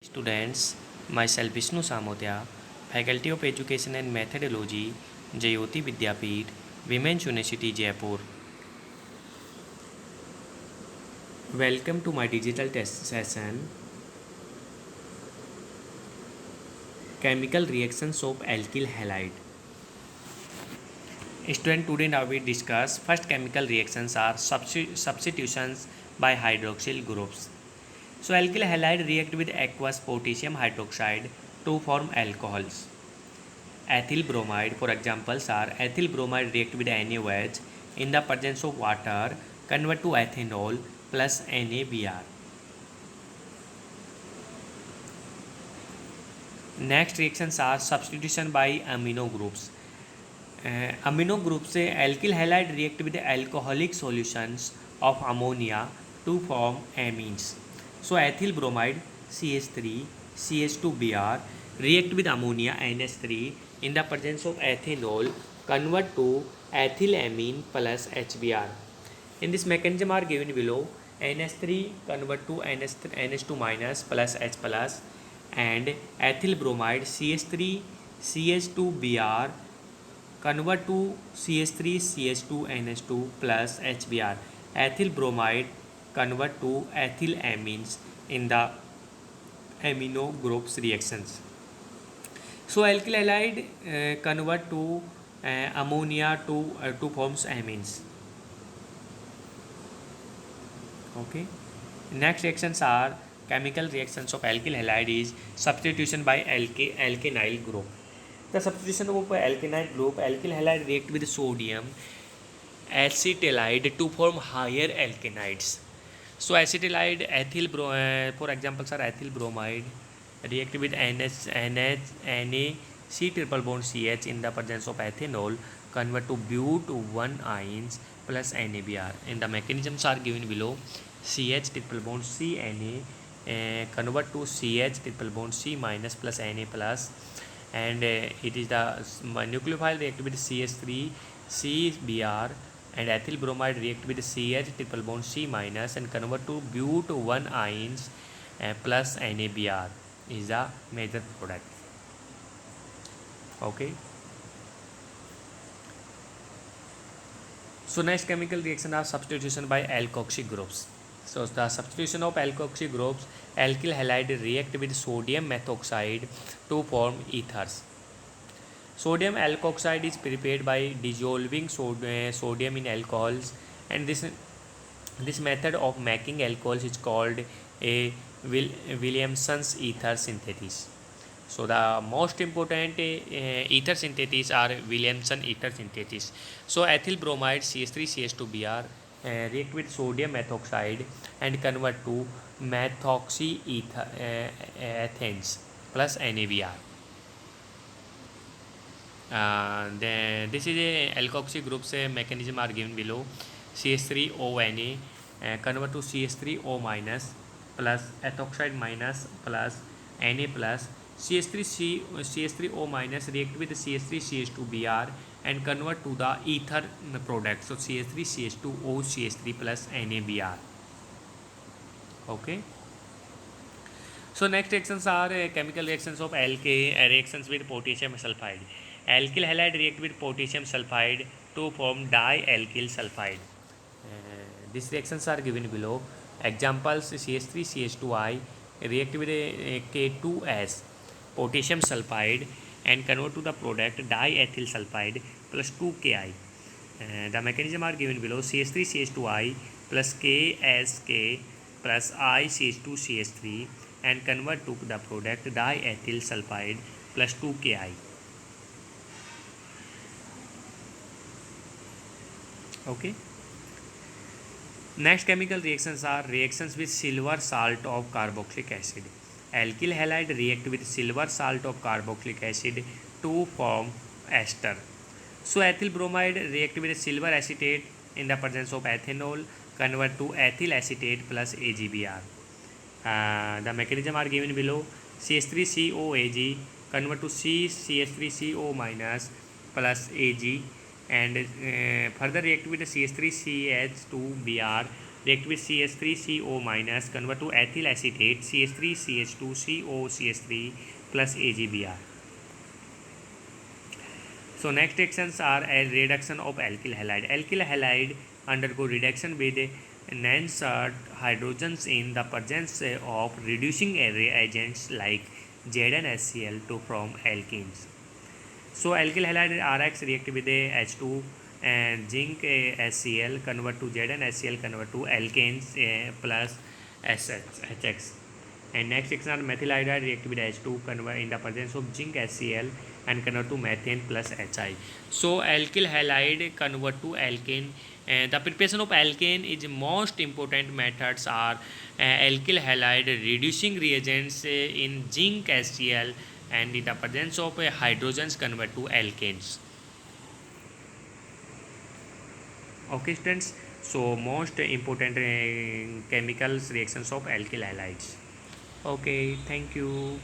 Students, myself Vishnu Samodia, Faculty of Education and Methodology, Jayoti Vidyapeeth, Women's University Jaipur. Welcome to my digital test session, Chemical Reactions of Alkyl Halide. Student, today now we discuss first chemical reactions are substitutions by hydroxyl groups. So alkyl halide react with aqueous potassium hydroxide to form alcohols. Ethyl bromide, for examples are ethyl bromide react with NaOH in the presence of water, convert to ethanol plus NaBr. Next reactions are substitution by amino groups. Amino groups से alkyl halide react with alcoholic solutions of ammonia to form amines. So ethyl bromide CH3 CH2Br react with ammonia NH3 in the presence of ethanol, convert to ethylamine plus HBr. In this mechanism are given below. NH3 convert to NH2 minus plus H plus, and ethyl bromide CH3 CH2Br convert to CH3 CH2 NH2 plus HBr. Ethyl bromide convert to ethylamines in the amino groups reactions. So alkyl halide convert to ammonia to forms amines. Okay. Next reactions are chemical reactions of alkyl halide is substitution by alkenyl group. The substitution of alkenyl group, alkyl halide react with sodium acetylide to form higher alkenides. So acetylide, for examples are ethyl bromide react with NaC triple bond CH in the presence of ethanol, convert to but1 ions plus NaBr. And the mechanisms are given below. CH triple bond C Na convert to CH triple bond C minus plus Na plus, and it is the nucleophile react with CH3 CBr, and ethyl bromide react with CH triple bond C minus and convert to but1 ions plus NaBr is the major product. Okay. So next chemical reaction are substitution by alkoxy groups. So the substitution of alkoxy groups, alkyl halide react with sodium methoxide to form ethers. Sodium alkoxide is prepared by dissolving sodium in alcohols, and this method of making alcohols is called a Williamson's ether synthesis. So the most important ether synthesis are Williamson ether synthesis. So ethyl bromide CH3CH2Br react with sodium methoxide and convert to methoxy ethanes plus NaBr. Then this is a alkoxy group से mechanism are given below. CH3ONa convert to CH3O minus plus ethoxide minus plus Na plus. CH3O minus react with CH3CH2Br and convert to the ether product. So CH3CH2O CH3 plus NaBr. Okay. So next reactions are chemical reactions of reactions with potassium sulfide. Alkyl halide react with potassium sulfide to form dialkyl sulfide. These reactions are given below. Examples: CH3CH2I react with K2S potassium sulfide and convert to the product diethyl sulfide plus 2Ki. The mechanism are given below. CH3CH2I plus KSK plus ICH2CH3 and convert to the product diethyl sulfide plus 2Ki. Okay. Next chemical reactions are reactions with silver salt of carboxylic acid. Alkyl halide react with silver salt of carboxylic acid to form ester. So ethyl bromide react with silver acetate in the presence of ethanol, convert to ethyl acetate plus AgBr. The mechanism are given below. CH3COAg convert to CH3CO minus plus Ag, and further react with CH3CH2Br react with CH3CO minus, convert to ethyl acetate, CH3CH2COCH3 plus AgBr. So next reactions are a reduction of alkyl halide. Alkyl halide undergo reduction with enhanced hydrogens in the presence of reducing reagents like ZnHCl to form alkenes. So alkyl halide RX react with H2 and zinc HCl, convert to ZnHCl, convert to alkanes plus HX. And next reaction are methyl iodide react with H2, convert in the presence of zinc HCl and convert to methane plus HI. So alkyl halide convert to alkane. The preparation of alkane is most important methods are alkyl halide reducing reagents in zinc HCl and in the presence of hydrogens convert to alkanes. Okay students, so most important chemicals reactions of alkyl halides. Okay, thank you.